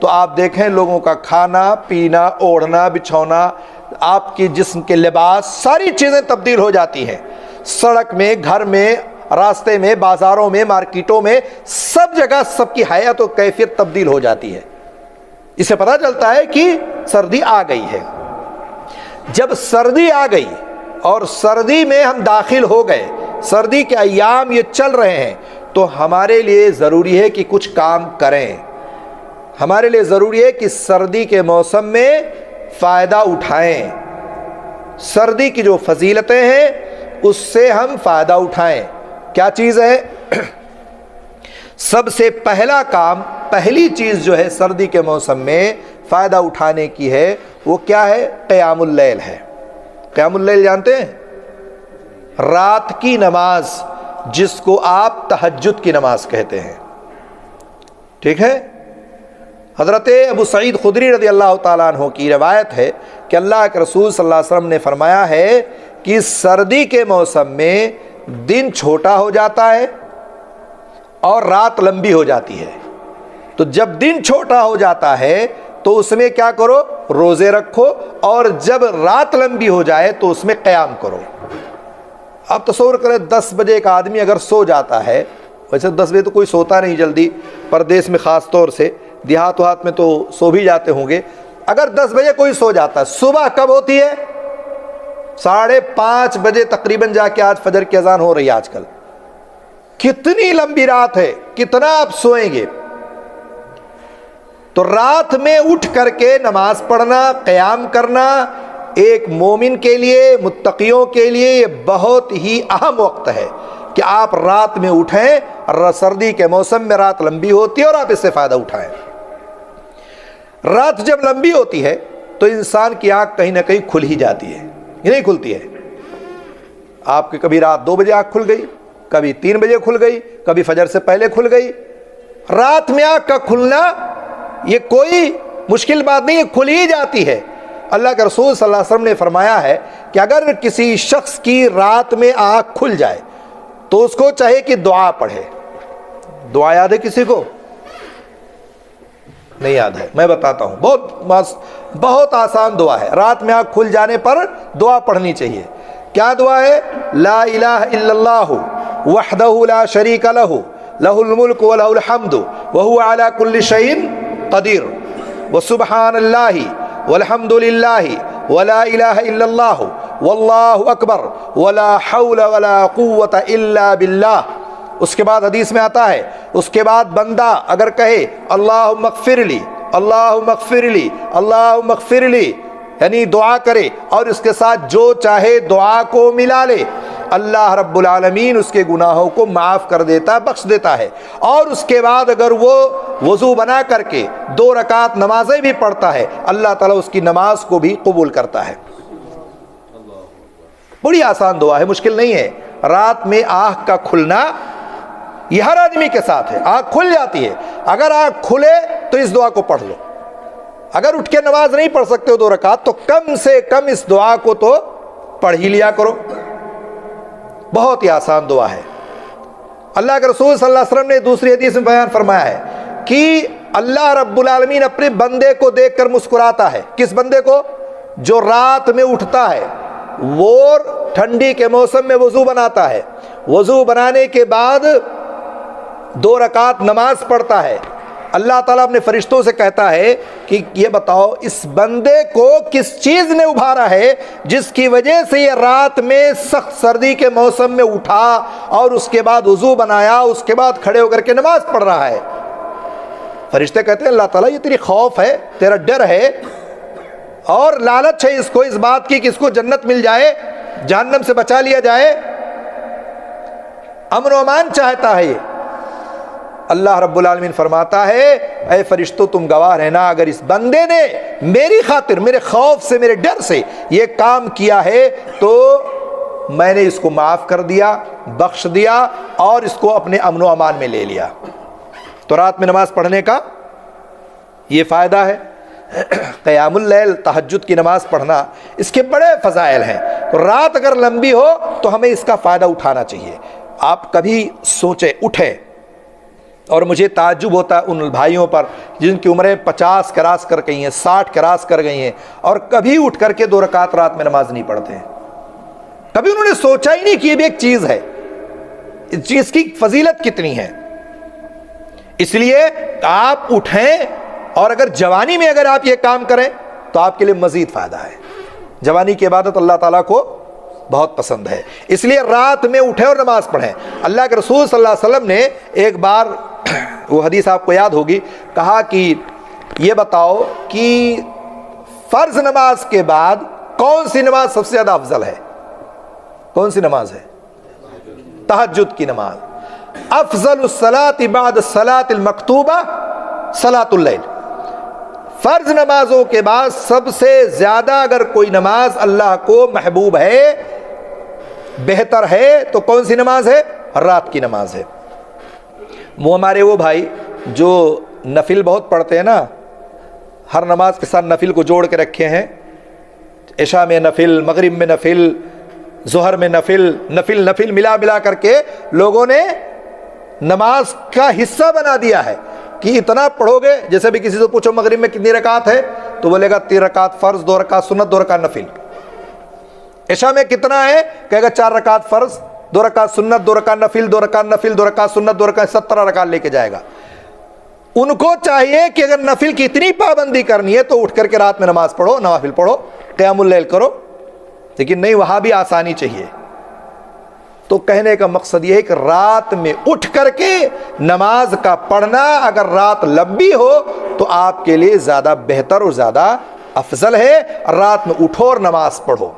تو آپ دیکھیں لوگوں کا کھانا پینا، اوڑھنا بچھونا، آپ کی جسم کے لباس، ساری چیزیں تبدیل ہو جاتی ہیں. سڑک میں، گھر میں، راستے میں، بازاروں میں، مارکیٹوں میں، سب جگہ سب کی حیات و کیفیت تبدیل ہو جاتی ہے. اس سے پتہ چلتا ہے کہ سردی آ گئی ہے. جب سردی آ گئی اور سردی میں ہم داخل ہو گئے، سردی کے ایام یہ چل رہے ہیں، تو ہمارے لیے ضروری ہے کہ کچھ کام کریں. ہمارے لیے ضروری ہے کہ سردی کے موسم میں فائدہ اٹھائیں. سردی کی جو فضیلتیں ہیں اس سے ہم فائدہ اٹھائیں. کیا چیز ہے؟ سب سے پہلا کام، پہلی چیز جو ہے سردی کے موسم میں فائدہ اٹھانے کی ہے، وہ کیا ہے؟ قیام اللیل ہے. قیام اللیل جانتے ہیں؟ رات کی نماز، جس کو آپ تہجد کی نماز کہتے ہیں. ٹھیک ہے؟ حضرت ابو سعید خدری رضی اللہ تعالیٰ عنہ کی روایت ہے کہ اللہ کے رسول صلی اللہ علیہ وسلم نے فرمایا ہے کہ سردی کے موسم میں دن چھوٹا ہو جاتا ہے اور رات لمبی ہو جاتی ہے. تو جب دن چھوٹا ہو جاتا ہے تو اس میں کیا کرو؟ روزے رکھو، اور جب رات لمبی ہو جائے تو اس میں قیام کرو. آپ تصور کریں 10 بجے کا آدمی اگر سو جاتا ہے، ویسے 10 بجے تو کوئی سوتا نہیں جلدی، پردیس میں خاص طور سے، دیہات وہات میں تو سو بھی جاتے ہوں گے. اگر 10 بجے کوئی سو جاتا ہے، صبح کب ہوتی ہے؟ 5:30 بجے تقریباً جا کے آج فجر کی اذان ہو رہی ہے. آج کل کتنی لمبی رات ہے، کتنا آپ سوئیں گے؟ تو رات میں اٹھ کر کے نماز پڑھنا، قیام کرنا ایک مومن کے لیے، متقیوں کے لیے یہ بہت ہی اہم وقت ہے کہ آپ رات میں اٹھیں. سردی کے موسم میں رات لمبی ہوتی ہے اور آپ اس سے فائدہ اٹھائیں. رات جب لمبی ہوتی ہے تو انسان کی آنکھ کہیں نہ کہیں کھل ہی جاتی ہے، یہ نہیں کھلتی ہے. آپ کی کبھی رات 2 بجے آنکھ کھل گئی، کبھی 3 بجے کھل گئی، کبھی فجر سے پہلے کھل گئی. رات میں آنکھ کا کھلنا یہ کوئی مشکل بات نہیں ہے، کھل ہی جاتی ہے. اللہ کے رسول صلی اللہ علیہ وسلم نے فرمایا ہے کہ اگر کسی شخص کی رات میں آنکھ کھل جائے تو اس کو چاہے کہ دعا پڑھے. دعا یاد ہے کسی کو؟ نہیں یاد ہے؟ میں بتاتا ہوں، بہت آسان دعا ہے. رات میں آنکھ کھل جانے پر دعا پڑھنی چاہیے. کیا دعا ہے؟ لا الہ الا اللہ وحدہ لا شریک لہ لہ الملک ولہ الحمد وہو علی کل شیء قدیر وسبحان اللہ والحمد للہ ولا الہ الا اللہ واللہ اکبر ولا حول ولا قوت الا باللہ. اس کے بعد حدیث میں آتا ہے، اس کے بعد بندہ اگر کہے اللہم اغفر لی، اللہم اغفر لی، اللہم اغفر لی، یعنی دعا کرے اور اس کے ساتھ جو چاہے دعا کو ملا لے، اللہ رب العالمین اس کے گناہوں کو معاف کر دیتا، بخش دیتا ہے. اور اس کے بعد اگر وہ وضو بنا کر کے 2 رکعت نمازیں بھی پڑھتا ہے، اللہ تعالیٰ اس کی نماز کو بھی قبول کرتا ہے. بڑی آسان دعا ہے، مشکل نہیں ہے. رات میں آنکھ کا کھلنا یہ ہر آدمی کے ساتھ ہے. آنکھ کھل جاتی ہے، اگر آنکھ کھلے تو اس دعا کو پڑھ لو. اگر اٹھ کے نماز نہیں پڑھ سکتے ہو 2 رکعت تو کم سے کم اس دعا کو تو پڑھ ہی لیا کرو. بہت ہی آسان دعا ہے. اللہ کے رسول صلی اللہ علیہ وسلم نے دوسری حدیث میں بیان فرمایا ہے کہ اللہ رب العالمین اپنے بندے کو دیکھ کر مسکراتا ہے. کس بندے کو؟ جو رات میں اٹھتا ہے، وہ ٹھنڈی کے موسم میں وضو بناتا ہے، وضو بنانے کے بعد 2 رکعت نماز پڑھتا ہے. اللہ تعالیٰ اپنے فرشتوں سے کہتا ہے کہ یہ بتاؤ اس بندے کو کس چیز نے ابھارا ہے جس کی وجہ سے یہ رات میں سخت سردی کے موسم میں اٹھا اور اس کے بعد وضو بنایا، اس کے بعد کھڑے ہو کر کے نماز پڑھ رہا ہے. فرشتے کہتے ہیں اللہ تعالیٰ یہ تیری خوف ہے، تیرا ڈر ہے اور لالچ ہے اس کو، اس بات کی کہ اس کو جنت مل جائے، جہنم سے بچا لیا جائے، امن و امان چاہتا ہے. یہ اللہ رب العالمین فرماتا ہے اے فرشتوں تم گواہ رہنا، اگر اس بندے نے میری خاطر، میرے خوف سے، میرے ڈر سے یہ کام کیا ہے تو میں نے اس کو معاف کر دیا، بخش دیا اور اس کو اپنے امن و امان میں لے لیا. تو رات میں نماز پڑھنے کا یہ فائدہ ہے. قیام اللیل، تہجد کی نماز پڑھنا، اس کے بڑے فضائل ہیں. تو رات اگر لمبی ہو تو ہمیں اس کا فائدہ اٹھانا چاہیے. آپ کبھی سوچیں، اٹھیں اور مجھے تعجب ہوتا ہے ان بھائیوں پر جن کی عمریں 50 کراس کر گئی ہیں، 60 کراس کر گئی ہیں، اور کبھی اٹھ کر کے 2 رکعت رات میں نماز نہیں پڑھتے ہیں. کبھی انہوں نے سوچا ہی نہیں کہ یہ بھی ایک چیز ہے، اس چیز کی فضیلت کتنی ہے. اس لیے آپ اٹھیں، اور اگر جوانی میں اگر آپ یہ کام کریں تو آپ کے لیے مزید فائدہ ہے. جوانی کی عبادت اللہ تعالیٰ کو بہت پسند ہے، اس لیے رات میں اٹھیں اور نماز پڑھیں. اللہ کے رسول صلی اللہ علیہ وسلم نے ایک بار وہ حدیث آپ کو یاد ہوگی، کہا کہ یہ بتاؤ کہ فرض نماز کے بعد کون سی نماز سب سے زیادہ افضل ہے؟ کون سی نماز ہے؟ تہجد کی نماز. افضل الصلاۃ بعد الصلاۃ المکتوبہ صلاۃ اللیل. فرض نمازوں کے بعد سب سے زیادہ اگر کوئی نماز اللہ کو محبوب ہے، بہتر ہے، تو کون سی نماز ہے؟ رات کی نماز ہے. وہ ہمارے وہ بھائی جو نفل بہت پڑھتے ہیں نا، ہر نماز کے ساتھ نفل کو جوڑ کے رکھے ہیں، عشاء میں نفل، مغرب میں نفل، ظہر میں نفل، نفل ملا کر کے لوگوں نے نماز کا حصہ بنا دیا ہے کہ اتنا پڑھو گے. جیسے بھی کسی سے پوچھو مغرب میں کتنی رکعت ہے تو بولے گا 3 رکعت فرض، 2 رکعت سنت، 2 رکعت نفل. عشاء میں کتنا ہے؟ کہے گا 4 رکعت فرض، 2 رکعت سنت، 2 رکعت نفل، 2 رکعت نفل، 2 رکعت سنت، 2 رکعت 17 رکعت لے کے جائے گا. ان کو چاہیے کہ اگر نفل کی اتنی پابندی کرنی ہے تو اٹھ کر کے رات میں نماز پڑھو، نوافل پڑھو، قیام اللیل کرو. لیکن نہیں، وہاں بھی آسانی چاہیے. تو کہنے کا مقصد یہ ہے کہ رات میں اٹھ کر کے نماز کا پڑھنا اگر رات لمبی ہو تو آپ کے لیے زیادہ بہتر اور زیادہ افضل ہے. رات میں اٹھو اور نماز پڑھو.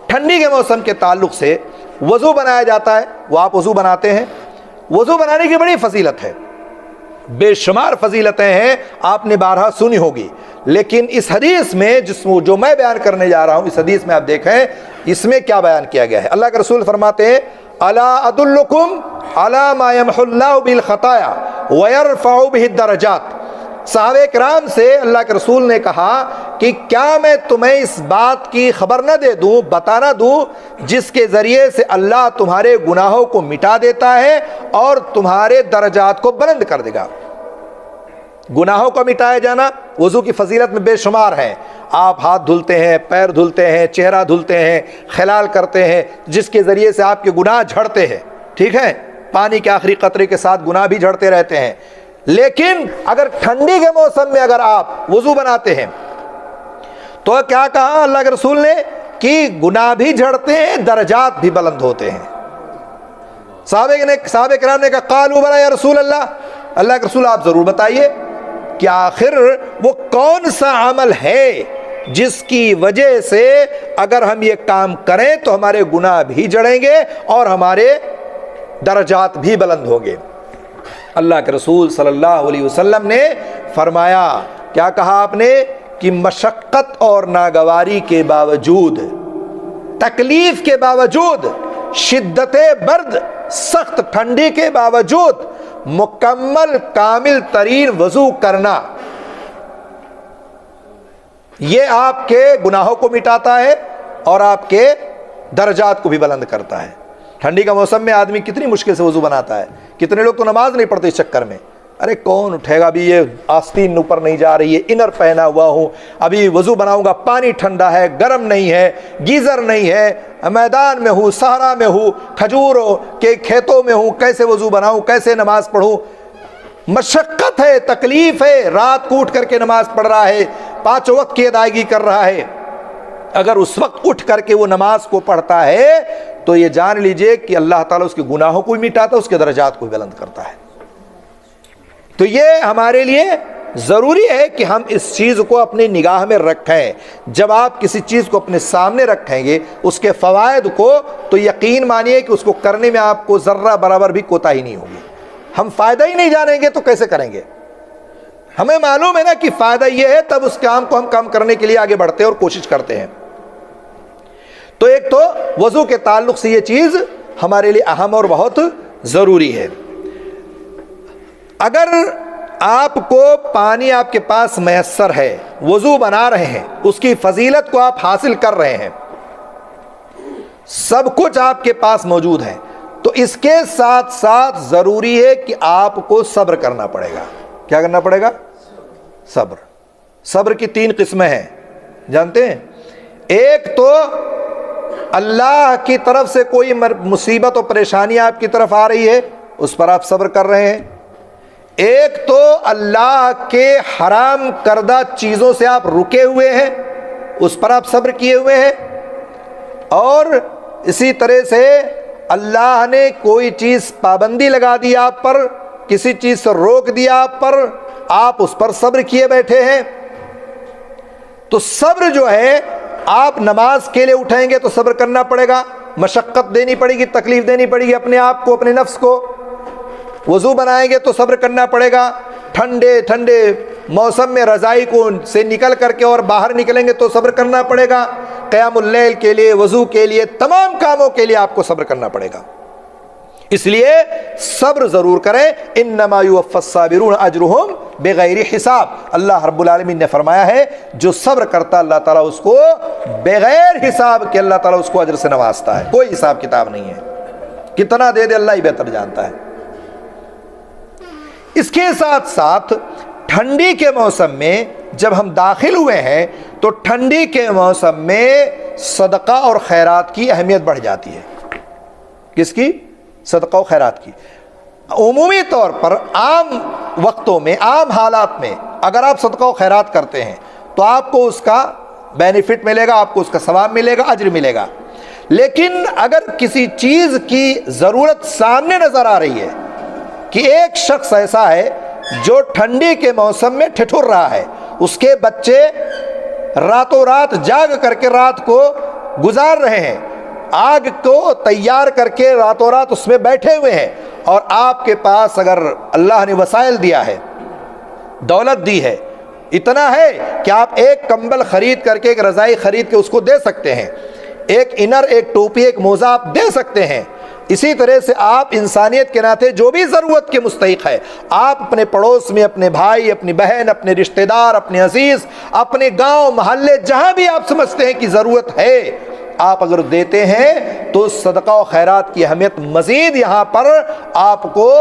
ٹھنڈی کے موسم کے تعلق سے وضو بنایا جاتا ہے. وہ آپ وضو بناتے ہیں، وضو بنانے کی بڑی فضیلت ہے، بے شمار فضیلتیں ہیں، آپ نے بارہا سنی ہوگی. لیکن اس حدیث میں جو میں بیان کرنے جا رہا ہوں، اس حدیث میں آپ دیکھیں اس میں کیا بیان کیا گیا ہے. اللہ کے رسول فرماتے ہیں الا ادلکم علی ما یمحو اللہ بالخطایا ویرفع بہ الدرجات. صحابہ کرام سے اللہ کے رسول نے کہا کہ کیا میں تمہیں اس بات کی خبر نہ دے دوں، بتا نہ دوں، جس کے ذریعے سے اللہ تمہارے گناہوں کو مٹا دیتا ہے اور تمہارے درجات کو بلند کر دے گا. گناہوں کا مٹایا جانا وضو کی فضیلت میں بے شمار ہے. آپ ہاتھ دھلتے ہیں، پیر دھلتے ہیں، چہرہ دھلتے ہیں، خلال کرتے ہیں، جس کے ذریعے سے آپ کے گناہ جھڑتے ہیں. ٹھیک ہے، پانی کے آخری قطرے کے ساتھ گناہ بھی جھڑتے رہتے ہیں. لیکن اگر ٹھنڈی کے موسم میں اگر آپ وضو بناتے ہیں تو کیا کہا اللہ کے رسول نے کہ گناہ بھی جھڑتے ہیں، درجات بھی بلند ہوتے ہیں. صحابہ کرام نے کہا قالوا بلا یا رسول اللہ، اللہ کے رسول آپ ضرور بتائیے کہ آخر وہ کون سا عمل ہے جس کی وجہ سے اگر ہم یہ کام کریں تو ہمارے گناہ بھی جڑیں گے اور ہمارے درجات بھی بلند ہوں گے. اللہ کے رسول صلی اللہ علیہ وسلم نے فرمایا، کیا کہا آپ نے کہ مشقت اور ناگواری کے باوجود، تکلیف کے باوجود، شدت برد، سخت ٹھنڈی کے باوجود مکمل کامل ترین وضو کرنا، یہ آپ کے گناہوں کو مٹاتا ہے اور آپ کے درجات کو بھی بلند کرتا ہے. ٹھنڈی کا موسم میں آدمی کتنی مشکل سے وضو بناتا ہے. کتنے لوگ تو نماز نہیں پڑھتے اس چکر میں، ارے کون اٹھے گا، ابھی یہ آستین اوپر نہیں جا رہی ہے، انر پہنا ہوا ہوں، ابھی وضو بناؤں گا، پانی ٹھنڈا ہے، گرم نہیں ہے، گیزر نہیں ہے، میدان میں ہوں، صحرا میں ہوں، کھجوروں کے کھیتوں میں ہوں، کیسے وضو بناؤں، کیسے نماز پڑھوں. مشقت ہے، تکلیف ہے، رات کو اٹھ کر کے نماز پڑھ رہا ہے، 5 وقت کی ادائیگی کر رہا ہے. اگر اس وقت اٹھ کر کے وہ نماز کو پڑھتا ہے تو یہ جان لیجئے کہ اللہ تعالیٰ اس کے گناہوں کو بھی مٹاتا ہے، اس کے درجات کو بھی بلند کرتا ہے. تو یہ ہمارے لیے ضروری ہے کہ ہم اس چیز کو اپنی نگاہ میں رکھیں. جب آپ کسی چیز کو اپنے سامنے رکھیں گے اس کے فوائد کو، تو یقین مانیے کہ اس کو کرنے میں آپ کو ذرہ برابر بھی کوتاہی نہیں ہوگی. ہم فائدہ ہی نہیں جانیں گے تو کیسے کریں گے؟ ہمیں معلوم ہے نا کہ فائدہ یہ ہے، تب اس کام کو ہم کم کرنے کے لیے آگے بڑھتے ہیں اور کوشش کرتے ہیں. تو ایک تو وضو کے تعلق سے یہ چیز ہمارے لیے اہم اور بہت ضروری ہے. اگر آپ کو پانی آپ کے پاس میسر ہے، وضو بنا رہے ہیں، اس کی فضیلت کو آپ حاصل کر رہے ہیں، سب کچھ آپ کے پاس موجود ہے، تو اس کے ساتھ ساتھ ضروری ہے کہ آپ کو صبر کرنا پڑے گا. کیا کرنا پڑے گا؟ صبر. صبر کی 3 قسمیں ہیں، جانتے ہیں؟ ایک تو اللہ کی طرف سے کوئی مصیبت و پریشانی آپ کی طرف آ رہی ہے، اس پر آپ صبر کر رہے ہیں. ایک تو اللہ کے حرام کردہ چیزوں سے آپ رکے ہوئے ہیں، اس پر آپ صبر کیے ہوئے ہیں. اور اسی طرح سے اللہ نے کوئی چیز پابندی لگا دی آپ پر، کسی چیز سے روک دیا آپ پر، آپ اس پر صبر کیے بیٹھے ہیں. تو صبر جو ہے، آپ نماز کے لیے اٹھیں گے تو صبر کرنا پڑے گا، مشقت دینی پڑے گی، تکلیف دینی پڑے گی اپنے آپ کو، اپنے نفس کو. وضو بنائیں گے تو صبر کرنا پڑے گا، ٹھنڈے ٹھنڈے موسم میں رضائی کو سے نکل کر کے اور باہر نکلیں گے تو صبر کرنا پڑے گا. قیام اللیل کے لیے، وضو کے لیے، تمام کاموں کے لیے آپ کو صبر کرنا پڑے گا. اس لیے صبر ضرور کریں. انما یوفی الصابرون اجرہم بغیر حساب. اللہ رب العالمین نے فرمایا ہے جو صبر کرتا اللہ تعالیٰ اس کو بغیر حساب کے اللہ تعالیٰ اس کو اجر سے نوازتا ہے. کوئی حساب کتاب نہیں ہے، کتنا دے دے اللہ ہی بہتر جانتا ہے. اس کے ساتھ ساتھ ٹھنڈی کے موسم میں جب ہم داخل ہوئے ہیں تو ٹھنڈی کے موسم میں صدقہ اور خیرات کی اہمیت بڑھ جاتی ہے. کس کی؟ صدقہ و خیرات کی. عمومی طور پر عام وقتوں میں، عام حالات میں اگر آپ صدقہ و خیرات کرتے ہیں تو آپ کو اس کا بینیفٹ ملے گا، آپ کو اس کا ثواب ملے گا، اجر ملے گا. لیکن اگر کسی چیز کی ضرورت سامنے نظر آ رہی ہے کہ ایک شخص ایسا ہے جو ٹھنڈی کے موسم میں ٹھٹھر رہا ہے، اس کے بچے راتوں رات جاگ کر کے رات کو گزار رہے ہیں، آگ کو تیار کر کے راتوں رات اس میں بیٹھے ہوئے ہیں، اور آپ کے پاس اگر اللہ نے وسائل دیا ہے، دولت دی ہے، اتنا ہے کہ آپ ایک کمبل خرید کر کے، ایک رضائی خرید کے اس کو دے سکتے ہیں، ایک انر، ایک ٹوپی، ایک موزہ آپ دے سکتے ہیں. اسی طرح سے آپ انسانیت کے ناطے جو بھی ضرورت کے مستحق ہے، آپ اپنے پڑوس میں اپنے بھائی، اپنی بہن، اپنے رشتہ دار، اپنے عزیز، اپنے گاؤں محلے، جہاں بھی آپ سمجھتے ہیں کہ ضرورت ہے، آپ اگر دیتے ہیں تو صدقہ و خیرات کی اہمیت مزید یہاں پر آپ کو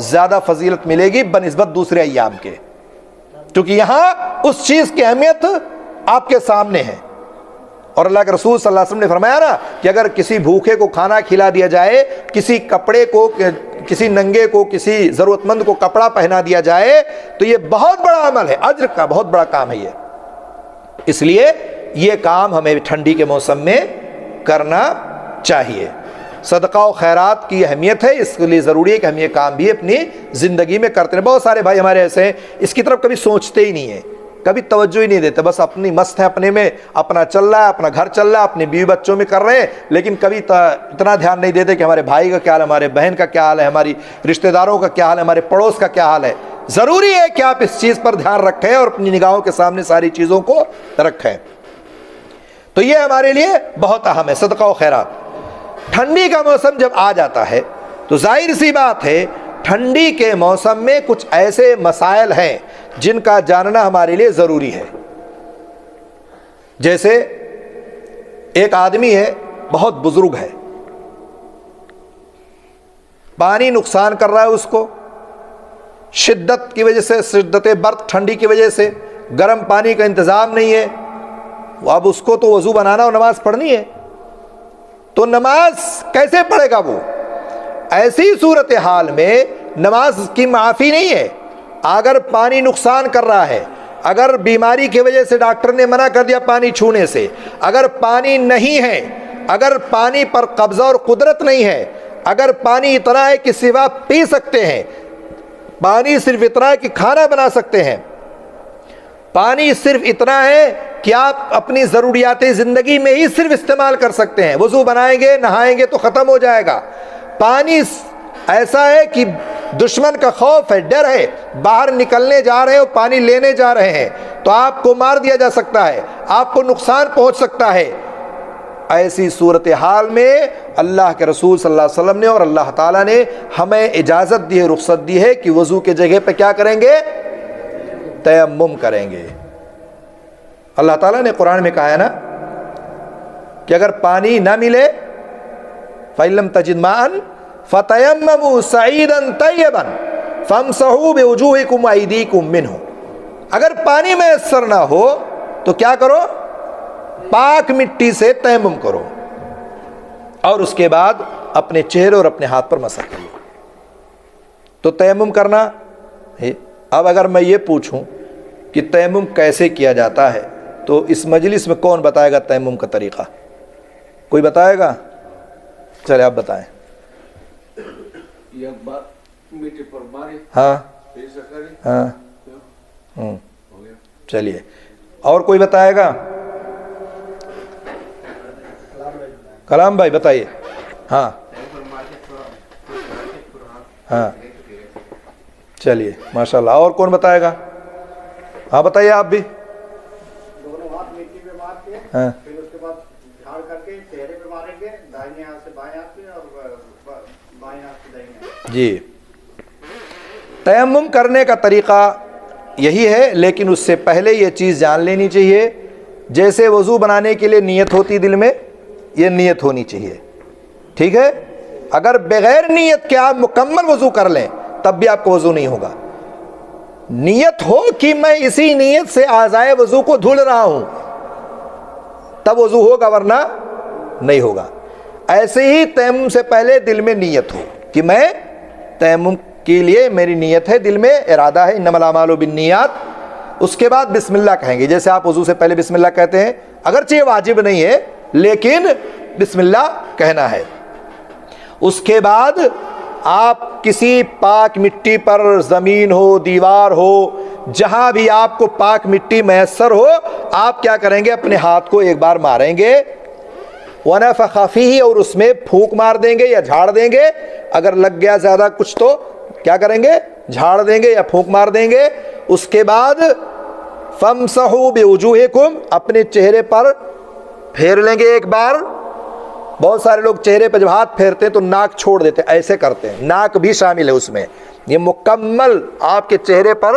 زیادہ فضیلت ملے گی بنسبت دوسرے ایام کے، کیونکہ یہاں اس چیز کی اہمیت آپ کے سامنے ہے. اور اللہ کے رسول صلی اللہ علیہ وسلم نے فرمایا نا کہ اگر کسی بھوکے کو کھانا کھلا دیا جائے، کسی کپڑے کو، کسی ننگے کو، کسی ضرورت مند کو کپڑا پہنا دیا جائے تو یہ بہت بڑا عمل ہے، اجر کا بہت بڑا کام ہے یہ. اس لیے یہ کام ہمیں ٹھنڈی کے موسم میں کرنا چاہیے. صدقہ و خیرات کی اہمیت ہے، اس کے لیے ضروری ہے کہ ہم یہ کام بھی اپنی زندگی میں کرتے ہیں. بہت سارے بھائی ہمارے ایسے ہیں اس کی طرف کبھی سوچتے ہی نہیں ہیں، کبھی توجہ ہی نہیں دیتے، بس اپنی مست ہے، اپنے میں اپنا چل رہا ہے، اپنا گھر چل رہا ہے، اپنی بیوی بچوں میں کر رہے ہیں، لیکن کبھی اتنا دھیان نہیں دیتے کہ ہمارے بھائی کا کیا حال ہے، ہمارے بہن کا کیا حال ہے، ہماری رشتہ داروں کا کیا حال ہے، ہمارے پڑوس کا کیا حال ہے. ضروری ہے کہ آپ اس چیز پر دھیان رکھیں اور اپنی نگاہوں کے سامنے ساری چیزوں کو رکھیں. تو یہ ہمارے لیے بہت اہم ہے صدقہ و خیرات. ٹھنڈی کا موسم جب آ جاتا ہے تو ظاہر سی بات ہے ٹھنڈی کے موسم میں کچھ ایسے مسائل ہیں جن کا جاننا ہمارے لیے ضروری ہے. جیسے ایک آدمی ہے، بہت بزرگ ہے، پانی نقصان کر رہا ہے اس کو، شدت کی وجہ سے، شدت برد ٹھنڈی کی وجہ سے گرم پانی کا انتظام نہیں ہے. اب اس کو تو وضو بنانا اور نماز پڑھنی ہے، تو نماز کیسے پڑھے گا وہ؟ ایسی صورتحال میں نماز کی معافی نہیں ہے. اگر پانی نقصان کر رہا ہے، اگر بیماری کی وجہ سے ڈاکٹر نے منع کر دیا پانی چھونے سے، اگر پانی نہیں ہے، اگر پانی پر قبضہ اور قدرت نہیں ہے، اگر پانی اتنا ہے کہ سوا پی سکتے ہیں، پانی صرف اتنا ہے کہ کھانا بنا سکتے ہیں، پانی صرف اتنا ہے کہ آپ اپنی ضروریات زندگی میں ہی صرف استعمال کر سکتے ہیں، وضو بنائیں گے، نہائیں گے تو ختم ہو جائے گا. پانی ایسا ہے کہ دشمن کا خوف ہے، ڈر ہے، باہر نکلنے جا رہے ہیں اور پانی لینے جا رہے ہیں تو آپ کو مار دیا جا سکتا ہے، آپ کو نقصان پہنچ سکتا ہے. ایسی صورتحال میں اللہ کے رسول صلی اللہ علیہ وسلم نے اور اللہ تعالیٰ نے ہمیں اجازت دی ہے، رخصت دی ہے کہ وضو کے جگہ پہ کیا کریں گے؟ تیمم کریں گے. اللہ تعالیٰ نے قرآن میں کہا ہے نا کہ اگر پانی نہ ملے فَإِن لَّمْ تَجِدْ مَاءً فتیمموا صعیدا طیبا فامسحوا بوجوہکم وایدیکم منہ. اگر پانی میسر نہ ہو تو کیا کرو؟ پاک مٹی سے تیمم کرو اور اس کے بعد اپنے چہرے اور اپنے ہاتھ پر مسح کرو. تو تیمم کرنا. اب اگر میں یہ پوچھوں کہ تیمم کیسے کیا جاتا ہے تو اس مجلس میں کون بتائے گا تیمم کا طریقہ؟ کوئی بتائے گا؟ چلے آپ بتائیں. ہاں ہاں چلیے اور کوئی بتائے گا؟ کلام بھائی بتائیے. ہاں ہاں چلیے ماشاء اللہ. اور کون بتائے گا؟ ہاں بتائیے آپ بھی. دونوں ہاتھ مٹی پہ مار کے ہاں پھر اس کے بعد جھاڑ کر کے چہرے پہ ماریں گے، دائیں ہاتھ سے بائیں ہاتھ پہ اور بائیں ہاتھ سے دائیں ہاتھ. جی تیمم کرنے کا طریقہ یہی ہے، لیکن اس سے پہلے یہ چیز جان لینی چاہیے. جیسے وضو بنانے کے لیے نیت ہوتی دل میں، یہ نیت ہونی چاہیے. ٹھیک ہے؟ اگر بغیر نیت کے آپ مکمل وضو کر لیں تب بھی آپ کو وضو نہیں ہوگا. نیت ہو کہ میں اسی نیت سے اعضائے وضو کو دھل رہا ہوں تب وضو ہوگا، ورنہ نہیں ہوگا. ایسے ہی تیمم سے پہلے دل میں نیت ہو کہ میں تیمم کے لیے میری نیت ہے، دل میں ارادہ ہے، انما الاعمال بالنیات. اس کے بعد بسم اللہ کہیں گے. جیسے آپ وضو سے پہلے بسم اللہ کہتے ہیں، اگرچہ یہ واجب نہیں ہے لیکن بسم اللہ کہنا ہے. اس کے بعد آپ کسی پاک مٹی پر، زمین ہو دیوار ہو، جہاں بھی آپ کو پاک مٹی میسر ہو، آپ کیا کریں گے؟ اپنے ہاتھ کو ایک بار ماریں گے، وَنَفَخَ فِيهِ، اور اس میں پھونک مار دیں گے یا جھاڑ دیں گے. اگر لگ گیا زیادہ کچھ تو کیا کریں گے؟ جھاڑ دیں گے یا پھونک مار دیں گے. اس کے بعد فَامْسَحُوا بِوُجُوهِكُمْ، اپنے چہرے پر پھیر لیں گے ایک بار. بہت سارے لوگ چہرے پہ جب ہاتھ پھیرتے ہیں تو ناک چھوڑ دیتے ہیں، ایسے کرتے ہیں، ناک بھی شامل ہے اس میں. یہ مکمل آپ کے چہرے پر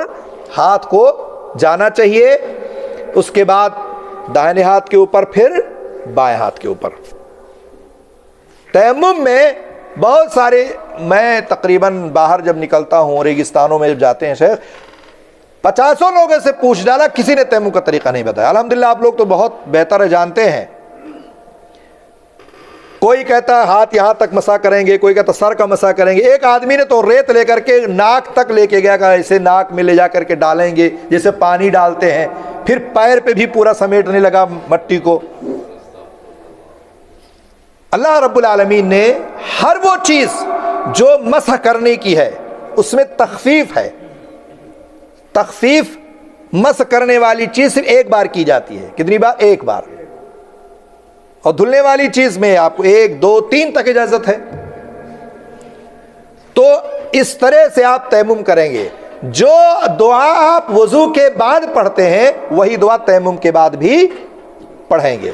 ہاتھ کو جانا چاہیے. اس کے بعد دائیں ہاتھ کے اوپر، پھر بائیں ہاتھ کے اوپر. تیمم میں بہت سارے، میں تقریباً باہر جب نکلتا ہوں، ریگستانوں میں جب جاتے ہیں شیخ، 50 لوگوں سے پوچھ ڈالا، کسی نے تیمم کا طریقہ نہیں بتایا. الحمدللہ آپ لوگ تو بہت بہتر ہے، جانتے ہیں. کوئی کہتا ہے ہاتھ یہاں تک مسح کریں گے، کوئی کہتا سر کا مسح کریں گے. ایک آدمی نے تو ریت لے کر کے ناک تک لے کے گیا، کہ ایسے ناک میں لے جا کر کے ڈالیں گے جیسے پانی ڈالتے ہیں. پھر پیر پہ بھی پورا سمیٹنے لگا مٹی کو. اللہ رب العالمین نے ہر وہ چیز جو مسح کرنے کی ہے اس میں تخفیف ہے. تخفیف مسح کرنے والی چیز صرف ایک بار کی جاتی ہے. کتنی بار؟ ایک بار. اور دھلنے والی چیز میں آپ کو 1 2 3 تک اجازت ہے. تو اس طرح سے آپ تیمم کریں گے. جو دعا آپ وضو کے بعد پڑھتے ہیں وہی دعا تیمم کے بعد بھی پڑھیں گے.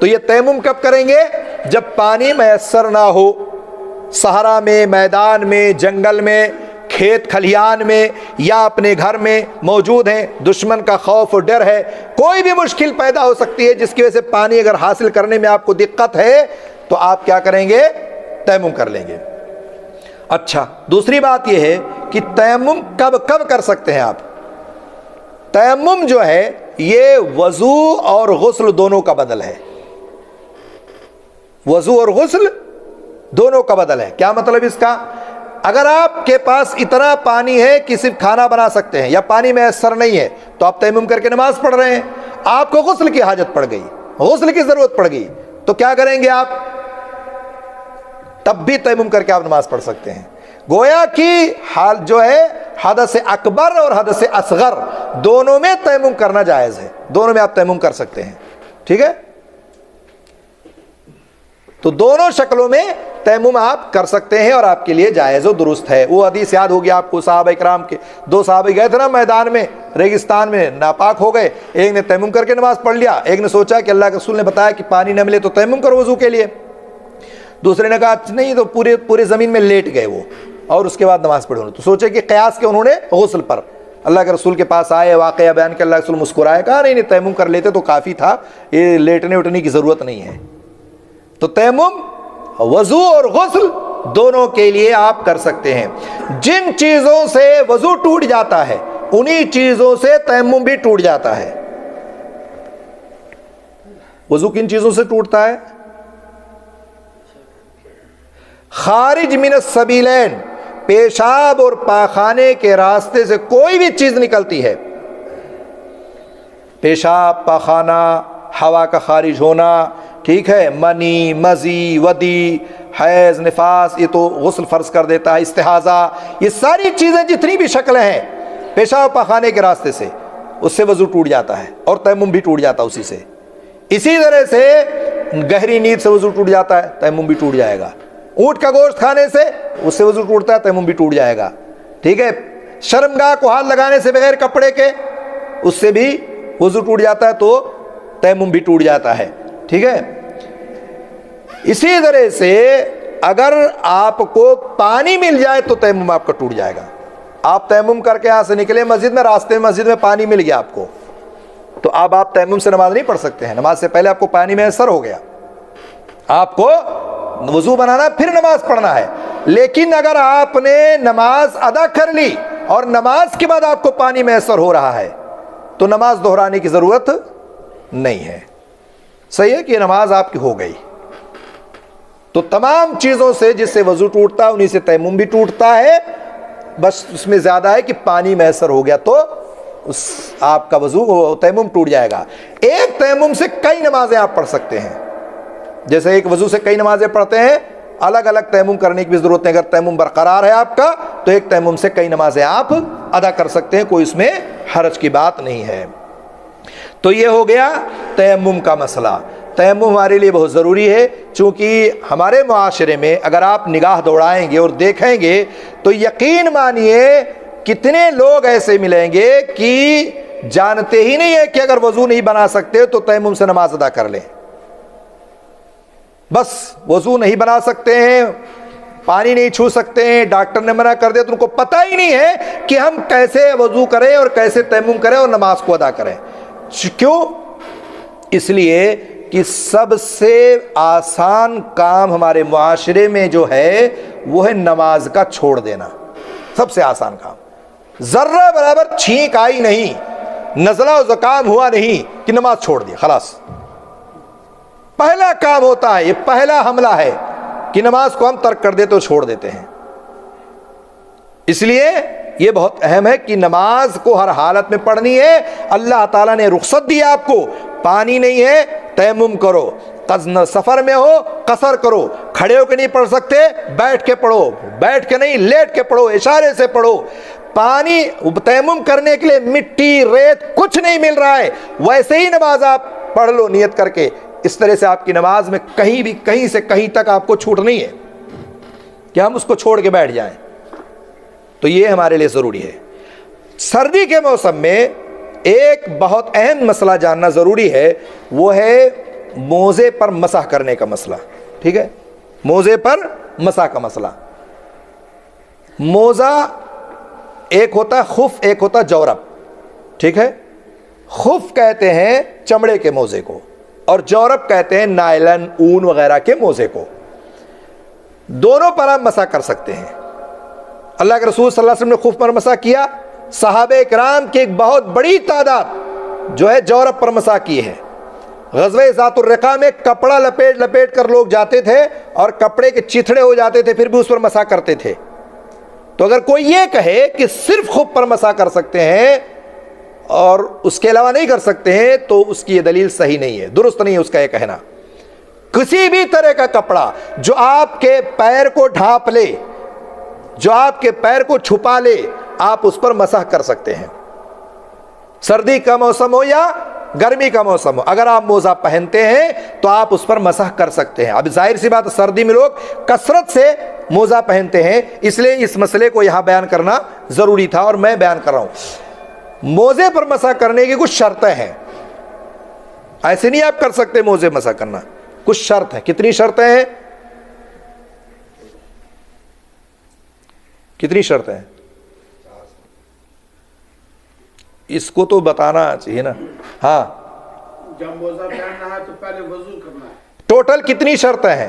تو یہ تیمم کب کریں گے؟ جب پانی میسر نہ ہو، صحرا میں، میدان میں، جنگل میں، کھیت کھلیان میں، یا اپنے گھر میں موجود ہیں، دشمن کا خوف اور ڈر ہے، کوئی بھی مشکل پیدا ہو سکتی ہے جس کی وجہ سے پانی اگر حاصل کرنے میں آپ کو دقت ہے تو آپ کیا کریں گے؟ تیمم کر لیں گے. اچھا، دوسری بات یہ ہے کہ تیمم کب کب کر سکتے ہیں آپ؟ تیمم جو ہے یہ وضو اور غسل دونوں کا بدل ہے. وضو اور غسل دونوں کا بدل ہے. کیا مطلب اس کا؟ اگر آپ کے پاس اتنا پانی ہے کہ صرف کھانا بنا سکتے ہیں، یا پانی میسر نہیں ہے، تو آپ تیمم کر کے نماز پڑھ رہے ہیں. آپ کو غسل کی حاجت پڑ گئی، غسل کی ضرورت پڑ گئی، تو کیا کریں گے آپ؟ تب بھی تیمم کر کے آپ نماز پڑھ سکتے ہیں. گویا کہ حال جو ہے حدث اکبر اور حدث اصغر دونوں میں تیمم کرنا جائز ہے. دونوں میں آپ تیمم کر سکتے ہیں. ٹھیک ہے؟ تو دونوں شکلوں میں تیمم آپ کر سکتے ہیں اور آپ کے لیے جائز و درست ہے. وہ حدیث یاد ہوگی آپ کو، صحابہ کرام کے 2 صحابہ گئے تھے نا میدان میں، ریگستان میں، ناپاک ہو گئے. ایک نے تیمم کر کے نماز پڑھ لیا، ایک نے سوچا کہ اللہ کے رسول نے بتایا کہ پانی نہ ملے تو تیمم کرو وضو کے لیے. دوسرے نے کہا نہیں، تو پورے زمین میں لیٹ گئے وہ، اور اس کے بعد نماز پڑھو. تو سوچے کہ قیاس کے انہوں نے غسل پر. اللہ کے رسول کے پاس آئے، واقعہ بیان کہ اللہ کے رسول مسکرائے، کہا نہیں تیمم کر لیتے تو کافی تھا، یہ لیٹنے اٹھنے کی ضرورت نہیں ہے. تو تیمم، وضو اور غسل دونوں کے لیے آپ کر سکتے ہیں۔ جن چیزوں سے وضو ٹوٹ جاتا ہے انہی چیزوں سے تیمم بھی ٹوٹ جاتا ہے۔ وضو کن چیزوں سے ٹوٹتا ہے؟ خارج من السبیلین، پیشاب اور پاخانے کے راستے سے کوئی بھی چیز نکلتی ہے، پیشاب، پاخانہ، ہوا کا خارج ہونا، ٹھیک ہے، منی، مزی، ودی، حیض، نفاس، یہ تو غسل فرض کر دیتا ہے، استحاضہ، یہ ساری چیزیں جتنی بھی شکلیں ہیں پیشاب پاخانے کے راستے سے، اس سے وضو ٹوٹ جاتا ہے اور تیمم بھی ٹوٹ جاتا ہے اسی سے۔ اسی طرح سے گہری نیند سے وضو ٹوٹ جاتا ہے، تیمم بھی ٹوٹ جائے گا۔ اونٹ کا گوشت کھانے سے اس سے وضو ٹوٹتا ہے، تیمم بھی ٹوٹ جائے گا، ٹھیک ہے۔ شرمگاہ کو ہاتھ لگانے سے بغیر کپڑے کے، اس سے بھی وضو ٹوٹ جاتا ہے تو تیمم بھی ٹوٹ جاتا ہے، ٹھیک ہے۔ اسی طرح سے اگر آپ کو پانی مل جائے تو تیمم آپ کا ٹوٹ جائے گا۔ آپ تیمم کر کے یہاں سے نکلے مسجد میں، راستے میں مسجد میں پانی مل گیا آپ کو، تو اب آپ تیمم سے نماز نہیں پڑھ سکتے ہیں، نماز سے پہلے آپ کو پانی میسر ہو گیا، آپ کو وضو بنانا پھر نماز پڑھنا ہے۔ لیکن اگر آپ نے نماز ادا کر لی اور نماز کے بعد آپ کو پانی میسر ہو رہا ہے تو نماز دہرانے کی ضرورت نہیں ہے، صحیح ہے کہ یہ نماز آپ کی ہو گئی۔ تو تمام چیزوں سے جس سے وضو ٹوٹتا ہے انہی سے تیمم بھی ٹوٹتا ہے، بس اس میں زیادہ ہے کہ پانی میسر ہو گیا تو اس آپ کا وضو تیمم ٹوٹ جائے گا۔ ایک تیمم سے کئی نمازیں آپ پڑھ سکتے ہیں، جیسے ایک وضو سے کئی نمازیں پڑھتے ہیں، الگ الگ تیمم کرنے کی بھی ضرورت نہیں۔ اگر تیمم برقرار ہے آپ کا تو ایک تیمم سے کئی نمازیں آپ ادا کر سکتے ہیں، کوئی اس میں حرج کی بات نہیں ہے۔ تو یہ ہو گیا تیمم کا مسئلہ۔ تیمم ہمارے لیے بہت ضروری ہے، چونکہ ہمارے معاشرے میں اگر آپ نگاہ دوڑائیں گے اور دیکھیں گے تو یقین مانیے کتنے لوگ ایسے ملیں گے کہ جانتے ہی نہیں ہے کہ اگر وضو نہیں بنا سکتے تو تیمم سے نماز ادا کر لیں، بس وضو نہیں بنا سکتے ہیں، پانی نہیں چھو سکتے ہیں، ڈاکٹر نے منع کر دیا تو ان کو پتہ ہی نہیں ہے کہ ہم کیسے وضو کریں اور کیسے تیمم کریں اور نماز کو ادا کریں۔ کیوں؟ اس لیے کہ سب سے آسان کام ہمارے معاشرے میں جو ہے وہ ہے نماز کا چھوڑ دینا، سب سے آسان کام۔ ذرہ برابر چھینک آئی نہیں، نزلہ و زکام ہوا نہیں کہ نماز چھوڑ دی، خلاص پہلا کام ہوتا ہے، یہ پہلا حملہ ہے کہ نماز کو ہم ترک کر دیتے اور چھوڑ دیتے ہیں۔ اس لیے یہ بہت اہم ہے کہ نماز کو ہر حالت میں پڑھنی ہے۔ اللہ تعالیٰ نے رخصت دی آپ کو، پانی نہیں ہے تیمم کرو، سفر میں ہو قصر کرو، کھڑے ہو کے نہیں پڑھ سکتے بیٹھ کے پڑھو، بیٹھ کے نہیں لیٹ کے پڑھو، اشارے سے پڑھو۔ پانی تیمم کرنے کے لیے مٹی ریت کچھ نہیں مل رہا ہے، ویسے ہی نماز آپ پڑھ لو نیت کر کے، اس طرح سے آپ کی نماز میں کہیں بھی کہیں سے کہیں تک آپ کو چھوٹ نہیں ہے کہ ہم اس کو چھوڑ کے بیٹھ جائیں۔ تو یہ ہمارے لیے ضروری ہے۔ سردی کے موسم میں ایک بہت اہم مسئلہ جاننا ضروری ہے، وہ ہے موزے پر مسح کرنے کا مسئلہ، ٹھیک ہے، موزے پر مسح کا مسئلہ۔ موزہ ایک ہوتا ہے خف، ایک ہوتا ہے جورب، ٹھیک ہے۔ خف کہتے ہیں چمڑے کے موزے کو اور جورب کہتے ہیں نائلن، اون وغیرہ کے موزے کو۔ دونوں پر آپ مسح کر سکتے ہیں۔ اللہ کے رسول صلی اللہ علیہ وسلم نے خف پر مسح کیا، صحابہ کرام کی ایک بہت بڑی تعداد جو ہے جورب پر مسح کی ہے۔ غزوہ ذات الرقاع میں کپڑا لپیٹ لپیٹ کر لوگ جاتے تھے اور کپڑے کے چتھڑے ہو جاتے تھے، پھر بھی اس پر مسح کرتے تھے۔ تو اگر کوئی یہ کہے کہ صرف خف پر مسح کر سکتے ہیں اور اس کے علاوہ نہیں کر سکتے ہیں تو اس کی یہ دلیل صحیح نہیں ہے، درست نہیں ہے اس کا یہ کہنا۔ کسی بھی طرح کا کپڑا جو آپ کے پیر کو ڈھانپ لے، جو آپ کے پیر کو چھپا لے، آپ اس پر مسح کر سکتے ہیں، سردی کا موسم ہو یا گرمی کا موسم ہو۔ اگر آپ موزہ پہنتے ہیں تو آپ اس پر مسح کر سکتے ہیں۔ اب ظاہر سی بات، سردی میں لوگ کثرت سے موزہ پہنتے ہیں، اس لیے اس مسئلے کو یہاں بیان کرنا ضروری تھا اور میں بیان کر رہا ہوں۔ موزے پر مسح کرنے کی کچھ شرطیں ہیں، ایسے نہیں آپ کر سکتے موزے مسح کرنا، کچھ شرط ہے۔ کتنی شرطیں ہیں؟ کتنی شرطیں ہیں؟ اس کو تو بتانا چاہیے نا۔ ہاں، جب موزہ پہننا ہے تو پہلے وضو کرنا ہے۔ ٹوٹل کتنی شرطیں ہیں؟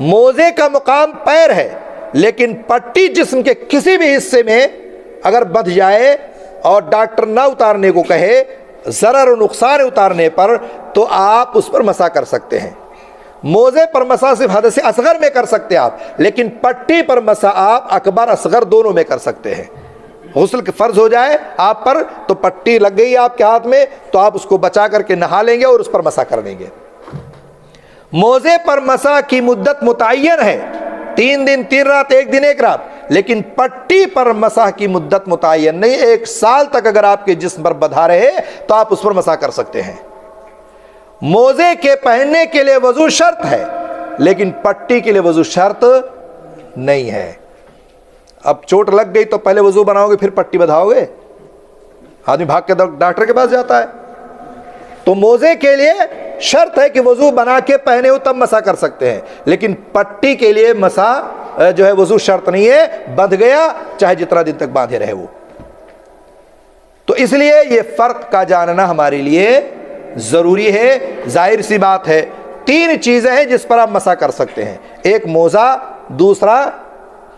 موزے کا مقام پیر ہے، لیکن پٹی جسم کے کسی بھی حصے میں اگر بندھ جائے اور ڈاکٹر نہ اتارنے کو کہے ضرر و نقصان اتارنے پر، تو آپ اس پر مسح کر سکتے ہیں۔ موزے پر مسح صرف حدث اصغر میں کر سکتے آپ، لیکن پٹی پر مسح آپ اکبر اصغر دونوں میں کر سکتے ہیں۔ غسل کے فرض ہو جائے آپ پر تو پٹی لگ گئی آپ کے ہاتھ میں تو آپ اس کو بچا کر کے نہا لیں گے اور اس پر مسح کر لیں گے۔ موزے پر مسح کی مدت متعین ہے، 3 دن 3 رات، 1 دن 1 رات، لیکن پٹی پر مسح کی مدت متعین نہیں، 1 سال تک اگر آپ کے جسم پر بندھا رہے تو آپ اس پر مسح کر سکتے ہیں۔ موزے کے پہننے کے لیے وضو شرط ہے، لیکن پٹی کے لیے وضو شرط نہیں ہے۔ اب چوٹ لگ گئی تو پہلے وضو بناؤ گے پھر پٹی بندھاؤ گے؟ آدمی بھاگ کے ڈاکٹر کے پاس جاتا ہے۔ تو موزے کے لیے شرط ہے کہ وضو بنا کے پہنے ہو تب مسح کر سکتے ہیں، لیکن پٹی کے لیے مسح جو ہے وضو شرط نہیں ہے، بندھ گیا چاہے جتنا دن تک باندھے رہے وہ۔ تو اس لیے یہ فرق کا جاننا ہمارے لیے ضروری ہے۔ ظاہر سی بات ہے 3 چیزیں ہیں جس پر آپ مسح کر سکتے ہیں، ایک موزہ، دوسرا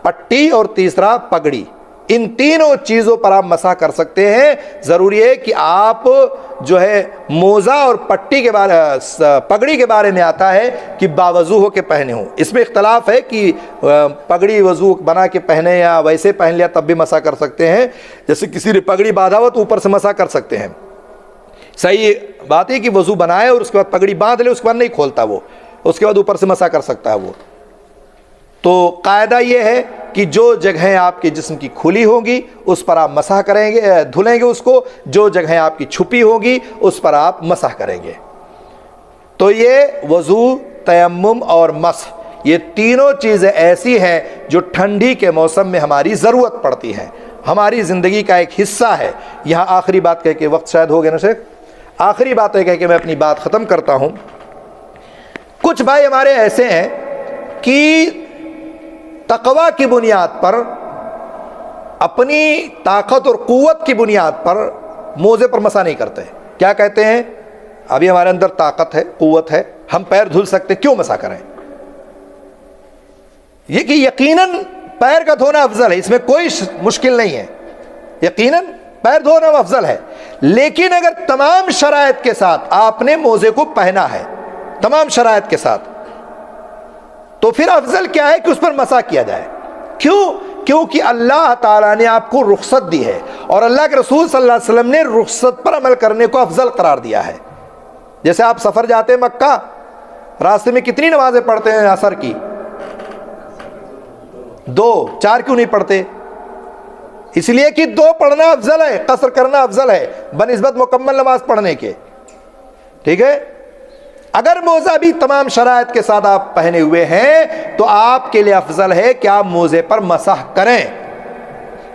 پٹی اور تیسرا پگڑی۔ ان تینوں چیزوں پر آپ مسح کر سکتے ہیں۔ ضروری ہے کہ آپ جو ہے موزہ اور پٹی کے بارے پگڑی کے بارے میں آتا ہے کہ باوضو ہو کے پہنے ہوں۔ اس میں اختلاف ہے کہ پگڑی وضو بنا کے پہنے یا ویسے پہن لیا تب بھی مسح کر سکتے ہیں۔ جیسے کسی نے پگڑی باندھا ہو تو اوپر سے مسح کر سکتے ہیں۔ صحیح بات ہے کہ وضو بنائے اور اس کے بعد پگڑی باندھ لے، اس کے بعد نہیں کھولتا وہ، اس کے بعد اوپر سے مسح کر سکتا ہے وہ۔ تو قاعدہ یہ ہے کہ جو جگہیں آپ کے جسم کی کھلی ہوں گی اس پر آپ مسح کریں گے، دھلیں گے اس کو، جو جگہیں آپ کی چھپی ہوں گی اس پر آپ مسح کریں گے۔ تو یہ وضو، تیمم اور مسح، یہ تینوں چیزیں ایسی ہیں جو ٹھنڈی کے موسم میں ہماری ضرورت پڑتی ہیں، ہماری زندگی کا ایک حصہ ہے۔ یہاں آخری بات کہہ کے، وقت شاید ہو گیا نا شیخ، آخری بات ہے کہہ کے میں اپنی بات ختم کرتا ہوں۔ کچھ بھائی ہمارے ایسے ہیں کہ تقوی کی بنیاد پر، اپنی طاقت اور قوت کی بنیاد پر موزے پر مسح نہیں کرتے۔ کیا کہتے ہیں؟ ابھی ہمارے اندر طاقت ہے، قوت ہے، ہم پیر دھل سکتے، کیوں مسح کریں؟ یہ کہ یقیناً پیر کا دھونا افضل ہے، اس میں کوئی مشکل نہیں ہے، یقیناً پیر دھونا افضل ہے، لیکن اگر تمام شرائط کے ساتھ آپ نے موزے کو پہنا ہے، تمام شرائط کے ساتھ، تو پھر افضل کیا ہے کہ اس پر مسح کیا جائے۔ کیوں؟ کیونکہ اللہ تعالیٰ نے آپ کو رخصت دی ہے، اور اللہ کے رسول صلی اللہ علیہ وسلم نے رخصت پر عمل کرنے کو افضل قرار دیا ہے۔ جیسے آپ سفر جاتے ہیں مکہ، راستے میں کتنی نمازیں پڑھتے ہیں عصر کی؟ 2، 4 کیوں نہیں پڑھتے؟ اس لیے کہ 2 پڑھنا افضل ہے، قصر کرنا افضل ہے بنسبت مکمل نماز پڑھنے کے۔ ٹھیک ہے؟ اگر موزہ بھی تمام شرائط کے ساتھ آپ پہنے ہوئے ہیں تو آپ کے لیے افضل ہے کہ آپ موزے پر مسح کریں۔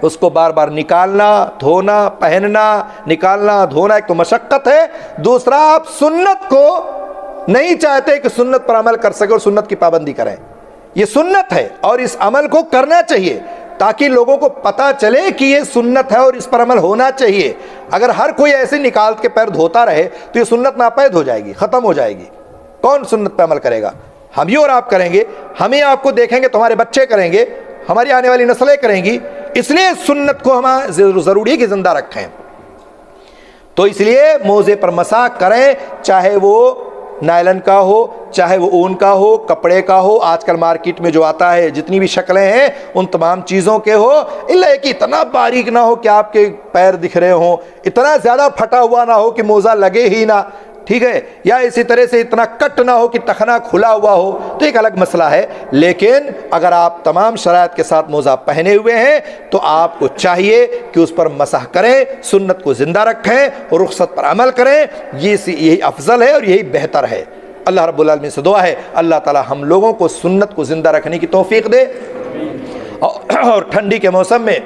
اس کو بار بار نکالنا، دھونا، پہننا، نکالنا، دھونا ایک تو مشقت ہے، دوسرا آپ سنت کو نہیں چاہتے کہ سنت پر عمل کر سکے اور سنت کی پابندی کریں۔ یہ سنت ہے اور اس عمل کو کرنا چاہیے تاکہ لوگوں کو پتہ چلے کہ یہ سنت ہے اور اس پر عمل ہونا چاہیے۔ اگر ہر کوئی ایسے نکال کے پیر دھوتا رہے تو یہ سنت ناپید ہو جائے گی، ختم ہو جائے گی۔ کون سنت پہ عمل کرے گا؟ ہم ہی اور آپ کریں گے، ہم ہی آپ کو دیکھیں گے، تمہارے بچے کریں گے، ہماری آنے والی نسلیں کریں گی۔ اس لیے سنت کو ہمیں ضروری ہے کہ زندہ رکھیں۔ تو اس لیے موزے پر مسح کریں، چاہے وہ نائلن کا ہو، چاہے وہ اون کا ہو، کپڑے کا ہو، آج کل مارکیٹ میں جو آتا ہے جتنی بھی شکلیں ہیں ان تمام چیزوں کے ہو، اللہ کہ اتنا باریک نہ ہو کہ آپ کے پیر دکھ رہے ہوں، اتنا زیادہ پھٹا ہوا نہ ہو کہ موزہ لگے ہی نہ، ٹھیک ہے، یا اسی طرح سے اتنا کٹ نہ ہو کہ ٹخنا کھلا ہوا ہو، تو ایک الگ مسئلہ ہے۔ لیکن اگر آپ تمام شرائط کے ساتھ موزہ پہنے ہوئے ہیں تو آپ کو چاہیے کہ اس پر مسح کریں، سنت کو زندہ رکھیں اور رخصت پر عمل کریں، یہی افضل ہے اور یہی بہتر ہے۔ اللہ رب العالمین سے دعا ہے اللہ تعالی ہم لوگوں کو سنت کو زندہ رکھنے کی توفیق دے، اور ٹھنڈی کے موسم میں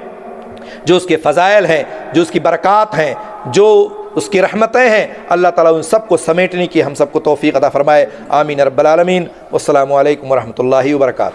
جو اس کے فضائل ہیں، جو اس کی برکات ہیں، جو اس کی رحمتیں ہیں، اللہ تعالیٰ ان سب کو سمیٹنے کی ہم سب کو توفیق عطا فرمائے۔ آمین رب العالمین۔ والسلام علیکم ورحمۃ اللہ وبرکاتہ۔